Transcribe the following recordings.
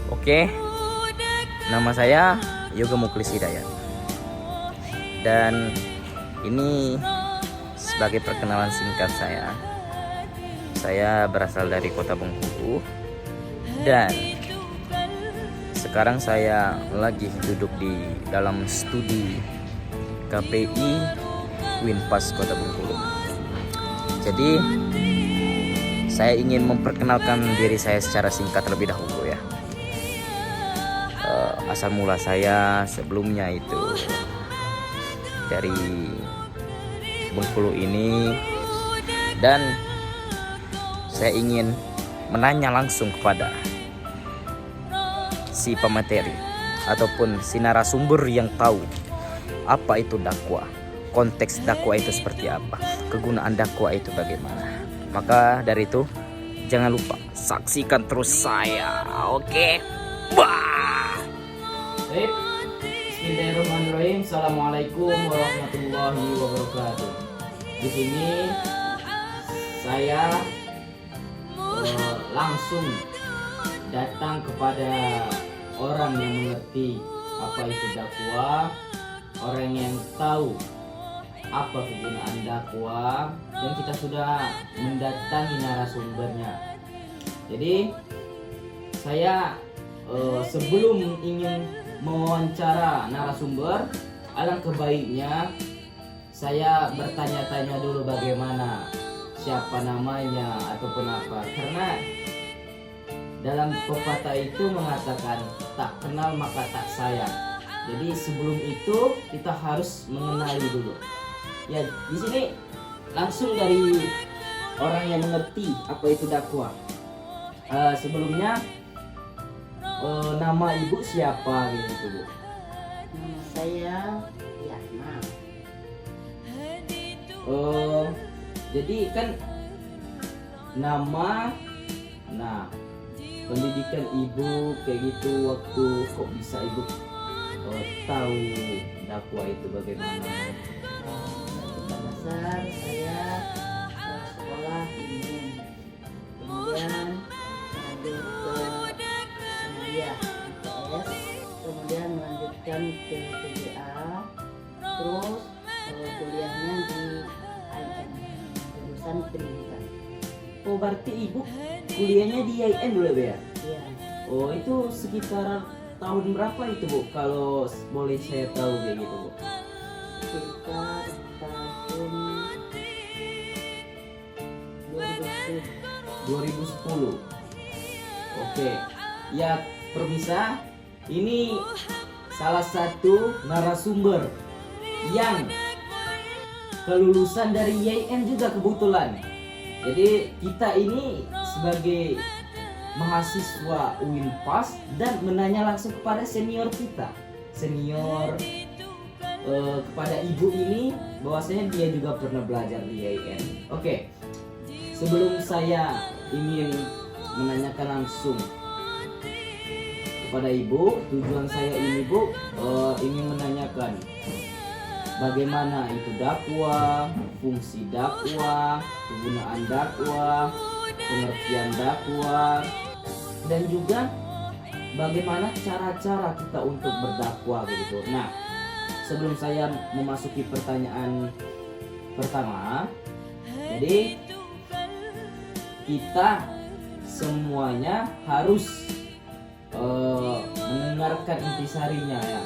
Oke, nama saya Yoga Muklis Hidayat. Dan ini sebagai perkenalan singkat saya. Saya berasal dari Kota Bengkulu dan sekarang saya lagi duduk di dalam studi KPI Winpas Kota Bengkulu. Jadi saya ingin memperkenalkan diri saya secara singkat terlebih dahulu ya. Asal mula saya sebelumnya itu dari Bengkulu ini, dan saya ingin menanya langsung kepada si pemateri ataupun si narasumber yang tahu apa itu dakwah, konteks dakwah itu seperti apa, kegunaan dakwah itu bagaimana. Maka dari itu jangan lupa saksikan terus saya. Oke. Baik. Bismillahirrahmanirrahim. Assalamualaikum warahmatullahi wabarakatuh. Di sini saya langsung datang kepada orang yang mengerti apa itu dakwah, orang yang tahu apa kegunaan dakwah, dan kita sudah mendatangi narasumbernya. Jadi saya sebelum ingin mewawancara narasumber, alangkah baiknya saya bertanya-tanya dulu bagaimana, siapa namanya ataupun apa, karena dalam pepatah itu mengatakan tak kenal maka tak sayang. Jadi sebelum itu kita harus mengenali dulu. Ya, di sini langsung dari orang yang mengerti apa itu dakwah. Sebelumnya nama ibu siapa gitu Bu? Nama saya Yana. Jadi kan nama, nah pendidikan ibu kayak gitu, waktu kok bisa ibu tahu dakwah itu bagaimana? Ketika dasar saya sekolah ini, kemudian lanjut ke Senayan IPS, kemudian melanjutkan ke PGA, terus kuliahnya di IN, jurusan pendidikan. Oh, berarti ibu kuliahnya di IN dulu ya? Iya. Oh, itu sekitar tahun berapa itu Bu? Kalau boleh saya tahu kayak gitu Bu? Sekitar tahun 2010. 2010. Oke. Ya, permisa. Ini salah satu narasumber yang kelulusan dari YN juga kebetulan. Jadi kita ini sebagai mahasiswa Winpas dan menanya langsung kepada senior kita, kepada ibu ini, bahwasanya dia juga pernah belajar di YN. Oke, sebelum saya ingin menanyakan langsung kepada ibu, tujuan saya ini Bu, ingin menanyakan bagaimana itu dakwah, fungsi dakwah, kegunaan dakwah, pengertian dakwah, dan juga bagaimana cara-cara kita untuk berdakwah gitu. Nah, sebelum saya memasuki pertanyaan pertama, jadi kita semuanya harus mendengarkan intisarinya ya.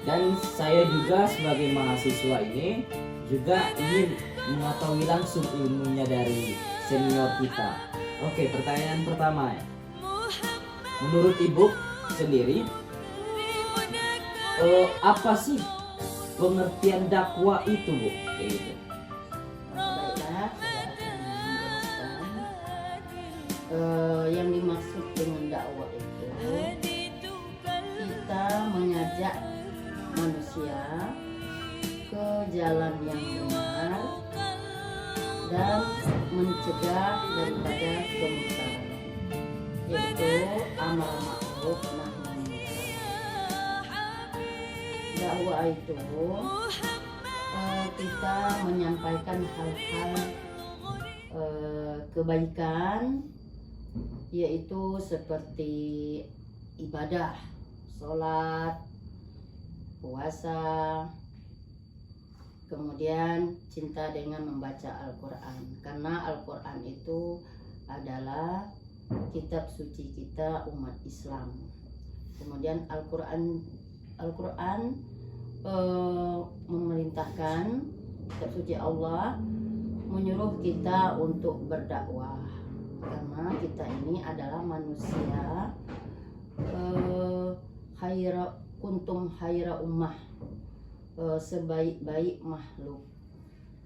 Dan saya juga sebagai mahasiswa ini juga ingin mengetahui langsung ilmunya dari senior kita. Oke, pertanyaan pertama ya. Menurut ibu sendiri, apa sih pengertian dakwah itu Bu? Kayak gitu. Baiklah, saya akan menjelaskan. Yang dimaksud dengan dakwah itu kita mengajak manusia ke jalan yang benar dan mencegah daripada kemungkaran, yaitu amar ma'ruf nahi munkar. Dakwah itu kita menyampaikan hal-hal kebaikan, yaitu seperti ibadah, sholat, puasa, kemudian cinta dengan membaca Al-Quran, karena Al-Quran itu adalah kitab suci kita umat Islam. Kemudian Al-Quran memerintahkan, kitab suci Allah menyuruh kita untuk berdakwah, karena kita ini adalah manusia kuntum khaira ummah, sebaik-baik makhluk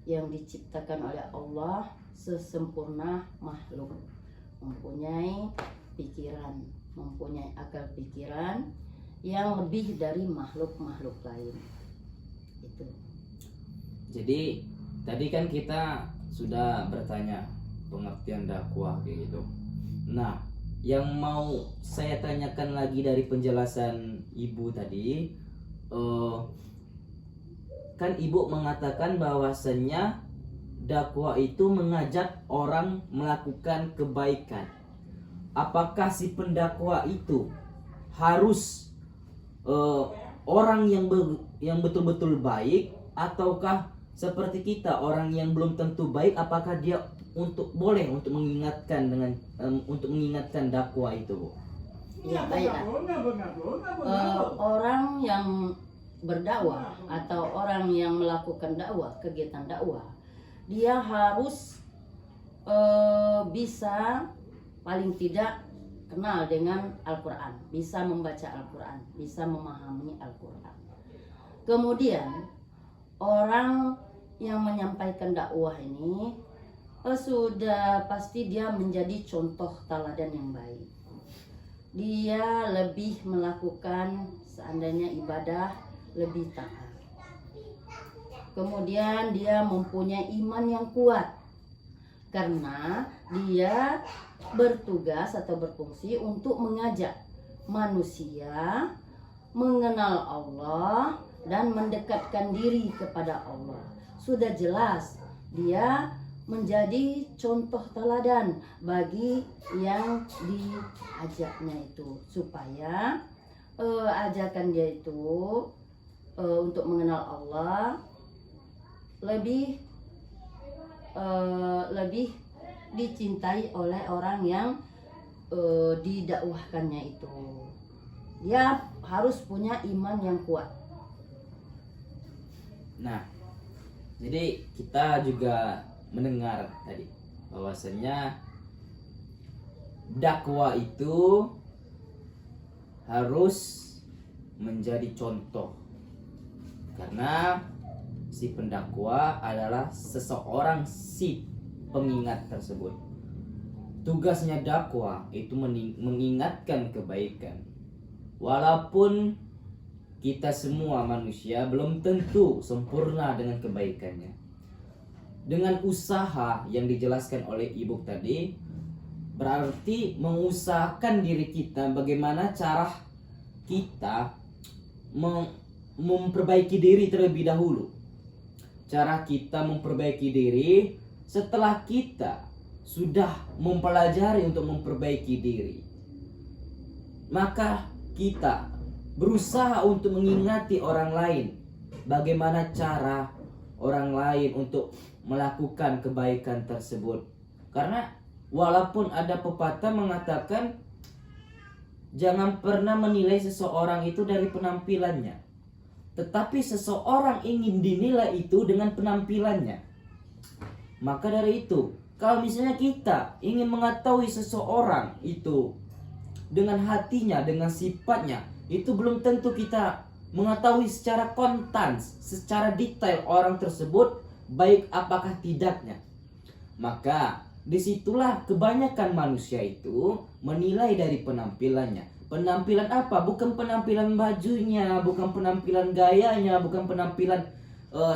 yang diciptakan oleh Allah, sesempurna makhluk, mempunyai pikiran, mempunyai akal pikiran yang lebih dari makhluk-makhluk lain. Itu. Jadi tadi kan kita sudah bertanya pengertian dakwah kayak gitu. Nah, yang mau saya tanyakan lagi dari penjelasan ibu tadi, kan ibu mengatakan bahwasannya dakwah itu mengajak orang melakukan kebaikan. Apakah si pendakwa itu harus orang yang betul-betul baik, ataukah seperti kita orang yang belum tentu baik, apakah dia boleh untuk mengingatkan dakwah itu, Bu? Ya, baiklah. Orang yang berdakwah atau orang yang melakukan dakwah, kegiatan dakwah, dia harus bisa paling tidak kenal dengan Al-Quran, bisa membaca Al-Quran, bisa memahami Al-Quran. Kemudian orang yang menyampaikan dakwah ini sudah pasti dia menjadi contoh teladan yang baik. Dia lebih melakukan seandainya ibadah lebih taat. Kemudian dia mempunyai iman yang kuat, karena dia bertugas atau berfungsi untuk mengajak manusia mengenal Allah dan mendekatkan diri kepada Allah. Sudah jelas dia menjadi contoh teladan bagi yang diajaknya itu, supaya ajakan dia itu untuk mengenal Allah lebih dicintai oleh orang yang didakwahkannya itu. Dia harus punya iman yang kuat. Nah, jadi kita juga mendengar tadi bahwasanya dakwah itu harus menjadi contoh, karena si pendakwa adalah seseorang si pengingat tersebut. Tugasnya dakwah itu mengingatkan kebaikan. Walaupun kita semua manusia belum tentu sempurna dengan kebaikannya. Dengan usaha yang dijelaskan oleh ibu tadi, berarti mengusahakan diri kita bagaimana cara kita memperbaiki diri terlebih dahulu. Cara kita memperbaiki diri setelah kita sudah mempelajari untuk memperbaiki diri, maka kita berusaha untuk mengingati orang lain bagaimana cara orang lain untuk melakukan kebaikan tersebut. Karena walaupun ada pepatah mengatakan jangan pernah menilai seseorang itu dari penampilannya, tetapi seseorang ingin dinilai itu dengan penampilannya. Maka dari itu, kalau misalnya kita ingin mengetahui seseorang itu dengan hatinya, dengan sifatnya, itu belum tentu kita mengetahui secara kontan, secara detail orang tersebut baik apakah tidaknya. Maka disitulah kebanyakan manusia itu menilai dari penampilannya. Penampilan apa? Bukan penampilan bajunya, bukan penampilan gayanya, bukan penampilan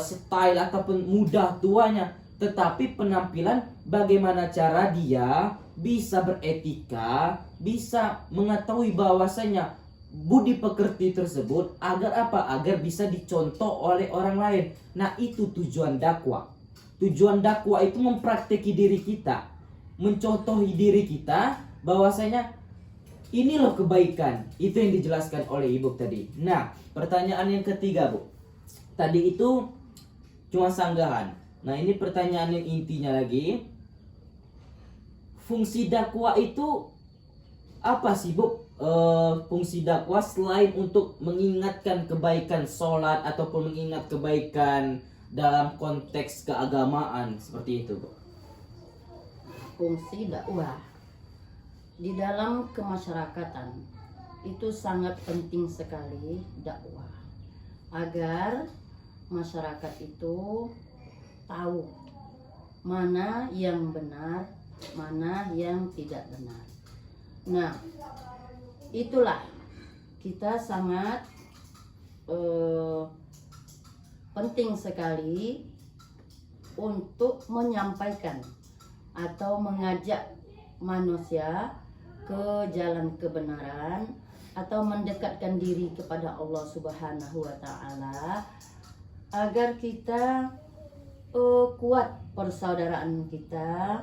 style ataupun muda tuanya, tetapi penampilan bagaimana cara dia bisa beretika, bisa mengetahui bahwasanya budi pekerti tersebut agar apa? Agar bisa dicontoh oleh orang lain. Nah, itu tujuan dakwah. Tujuan dakwah itu mempraktekki diri kita, mencontohi diri kita bahwasanya ini loh kebaikan. Itu yang dijelaskan oleh Ibu tadi. Nah, pertanyaan yang ketiga, Bu. Tadi itu cuma sanggahan. Nah, ini pertanyaan yang intinya lagi. Fungsi dakwah itu apa sih, Bu? Fungsi dakwah selain untuk mengingatkan kebaikan sholat ataupun mengingat kebaikan dalam konteks keagamaan seperti itu, Bu. Fungsi dakwah di dalam kemasyarakatan itu sangat penting sekali dakwah agar masyarakat itu tahu mana yang benar, mana yang tidak benar. Nah, itulah kita sangat penting sekali untuk menyampaikan atau mengajak manusia ke jalan kebenaran atau mendekatkan diri kepada Allah Subhanahu wa taala agar kita kuat persaudaraan kita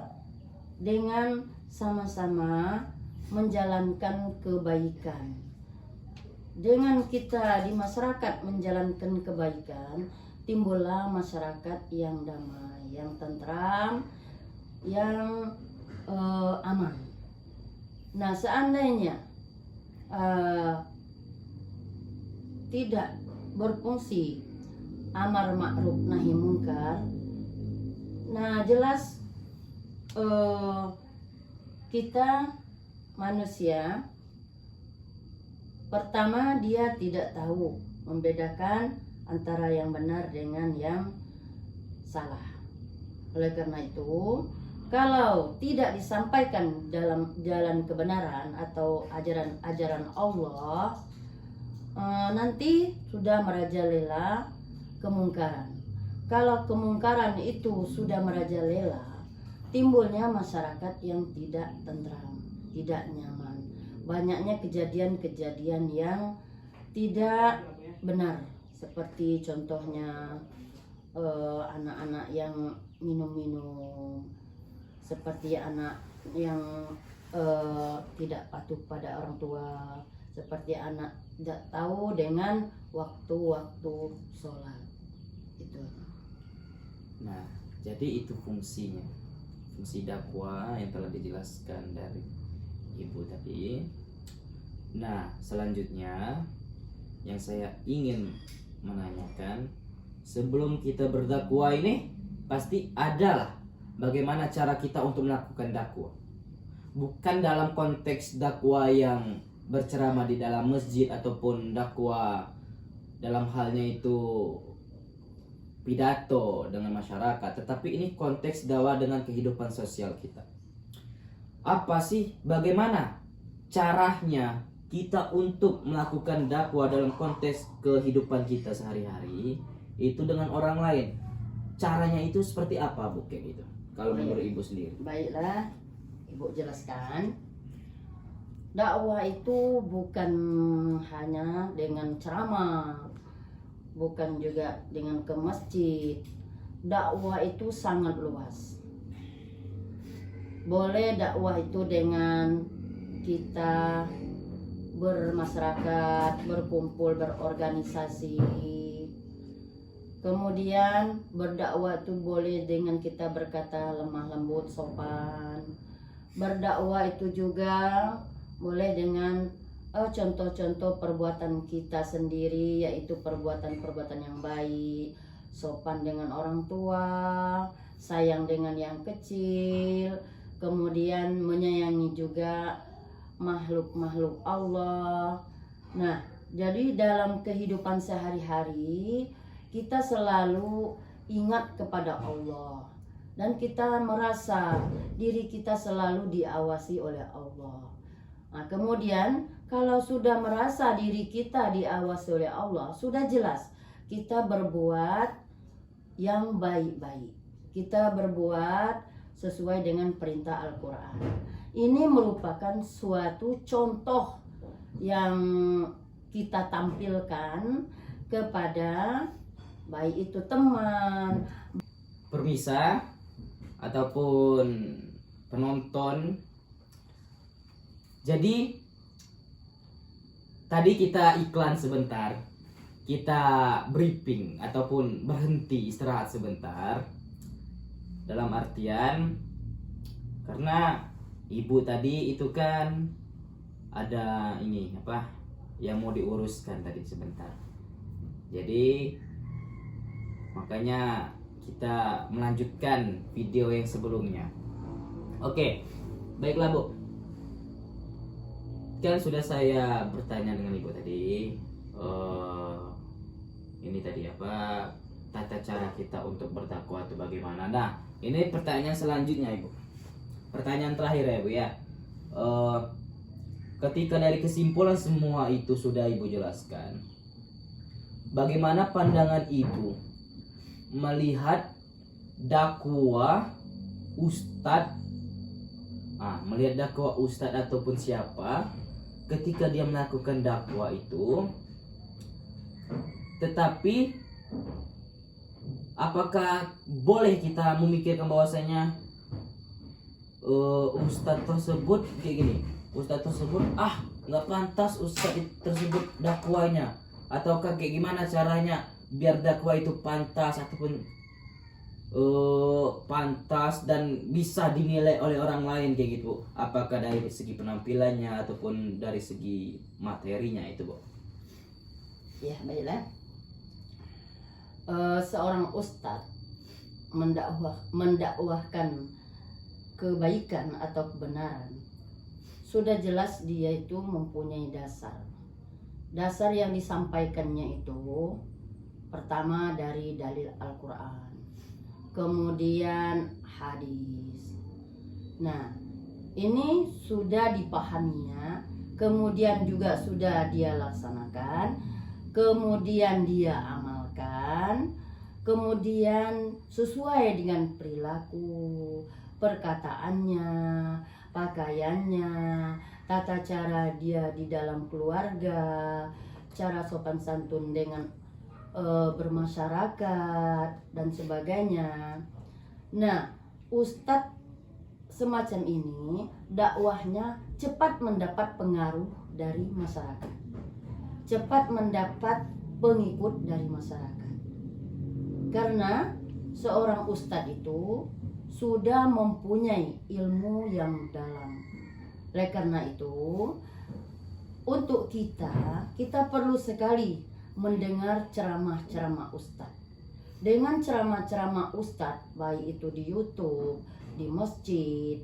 dengan sama-sama menjalankan kebaikan. Dengan kita di masyarakat menjalankan kebaikan, timbullah masyarakat yang damai, yang tentram, yang aman. Nah, seandainya tidak berfungsi amar ma'ruf nahi munkar, nah jelas kita manusia pertama dia tidak tahu membedakan antara yang benar dengan yang salah. Oleh karena itu, kalau tidak disampaikan dalam jalan kebenaran atau ajaran Allah, nanti sudah merajalela kemungkaran. Kalau kemungkaran itu sudah merajalela, timbulnya masyarakat yang tidak tentram, tidak nyaman. Banyaknya kejadian-kejadian yang tidak benar, seperti contohnya anak-anak yang minum-minum, seperti anak yang tidak patuh pada orang tua, seperti anak tidak tahu dengan waktu-waktu sholat itu. Nah, jadi itu fungsinya, fungsi dakwah yang telah dijelaskan dari Ibu tadi. Nah, selanjutnya yang saya ingin menanyakan, sebelum kita berdakwah ini pasti adalah bagaimana cara kita untuk melakukan dakwah. Bukan dalam konteks dakwah yang berceramah di dalam masjid ataupun dakwah dalam halnya itu pidato dengan masyarakat, tetapi ini konteks dakwah dengan kehidupan sosial kita. Apa sih, bagaimana caranya kita untuk melakukan dakwah dalam konteks kehidupan kita sehari-hari itu dengan orang lain? Caranya itu seperti apa, Bu, kayak gitu? Kalau menurut Ibu sendiri. Baiklah, Ibu jelaskan. Dakwah itu bukan hanya dengan ceramah, bukan juga dengan ke masjid. Dakwah itu sangat luas. Boleh dakwah itu dengan kita bermasyarakat, berkumpul, berorganisasi. Kemudian berdakwah itu boleh dengan kita berkata lemah lembut, sopan. Berdakwah itu juga boleh dengan contoh-contoh perbuatan kita sendiri, yaitu perbuatan-perbuatan yang baik, sopan dengan orang tua, sayang dengan yang kecil, kemudian menyayangi juga makhluk-makhluk Allah. Nah, jadi dalam kehidupan sehari-hari kita selalu ingat kepada Allah dan kita merasa diri kita selalu diawasi oleh Allah. Nah, kemudian kalau sudah merasa diri kita diawasi oleh Allah, sudah jelas kita berbuat yang baik-baik. Kita berbuat sesuai dengan perintah Al-Quran. Ini merupakan suatu contoh yang kita tampilkan kepada baik itu teman, Permisa ataupun penonton. Jadi tadi kita iklan sebentar, kita briefing ataupun berhenti istirahat sebentar, dalam artian karena ibu tadi itu kan ada ini apa yang mau diuruskan tadi sebentar, jadi makanya kita melanjutkan video yang sebelumnya. Oke, baiklah Bu, kan sudah saya bertanya dengan ibu tadi, ini tadi apa tata cara kita untuk berdakwah itu bagaimana. Nah, ini pertanyaan selanjutnya ibu, pertanyaan terakhir ya Bu ya. Ketika dari kesimpulan semua itu sudah ibu jelaskan, bagaimana pandangan ibu melihat dakwah ustadz, melihat dakwah ustadz ataupun siapa ketika dia melakukan dakwah itu, tetapi apakah boleh kita memikirkan bahwasanya ustadz tersebut kayak gini, ustadz tersebut nggak pantas ustadz tersebut dakwanya, ataukah kayak gimana caranya biar dakwah itu pantas ataupun pantas dan bisa dinilai oleh orang lain kayak gitu, apakah dari segi penampilannya ataupun dari segi materinya itu Bu? Ya, baiklah. Seorang ustadz mendakwahkan kebaikan atau kebenaran, sudah jelas dia itu mempunyai dasar yang disampaikannya itu pertama dari dalil Al-Quran, kemudian hadis. Nah, ini sudah dipahaminya, kemudian juga sudah dia laksanakan, kemudian dia amalkan, kemudian sesuai dengan perilaku, perkataannya, pakaiannya, tata cara dia di dalam keluarga, cara sopan santun dengan bermasyarakat dan sebagainya. Nah, ustadz semacam ini dakwahnya cepat mendapat pengaruh dari masyarakat, cepat mendapat pengikut dari masyarakat, karena seorang ustadz itu sudah mempunyai ilmu yang dalam. Oleh karena itu, untuk kita perlu sekali mendengar ceramah-ceramah ustadz. Dengan ceramah-ceramah ustadz, baik itu di YouTube, di masjid,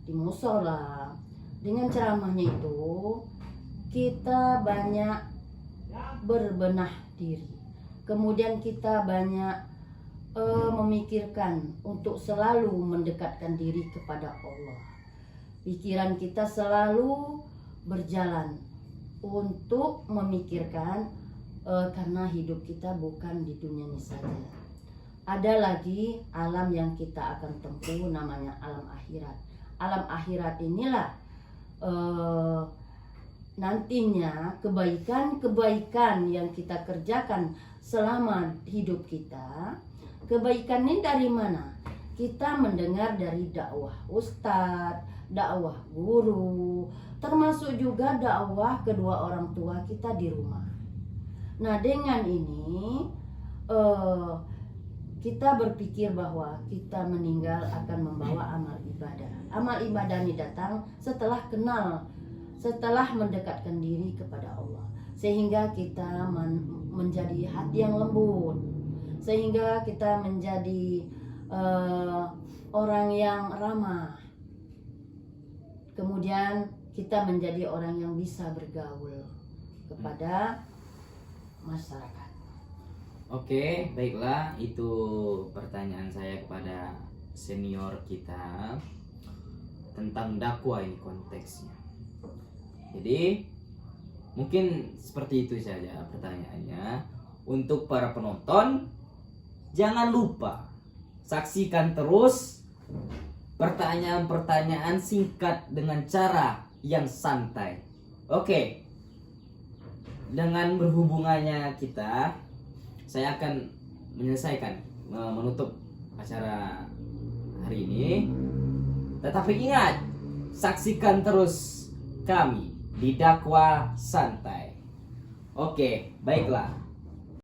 di musola, dengan ceramahnya itu kita banyak berbenah diri. Kemudian kita banyak memikirkan untuk selalu mendekatkan diri kepada Allah. Pikiran kita selalu berjalan untuk memikirkan karena hidup kita bukan di dunia ini saja. Ada lagi alam yang kita akan tempuh, namanya alam akhirat. Alam akhirat inilah nantinya kebaikan-kebaikan yang kita kerjakan selama hidup kita. Kebaikan ini dari mana? Kita mendengar dari dakwah ustadz, dakwah guru, termasuk juga dakwah kedua orang tua kita di rumah. Nah, dengan ini kita berpikir bahwa kita meninggal akan membawa amal ibadah. Amal ibadah ini datang setelah kenal, setelah mendekatkan diri kepada Allah, sehingga kita menjadi hati yang lembut, sehingga kita menjadi orang yang ramah, kemudian kita menjadi orang yang bisa bergaul kepada masyarakat. Oke, baiklah, itu pertanyaan saya kepada senior kita tentang dakwah ini konteksnya. Jadi mungkin seperti itu saja pertanyaannya. Untuk para penonton, jangan lupa saksikan terus pertanyaan-pertanyaan singkat dengan cara yang santai. Oke, dengan berhubungannya kita, saya akan menyelesaikan menutup acara hari ini. Tetapi ingat, saksikan terus kami di Dakwah Santai. Oke, baiklah.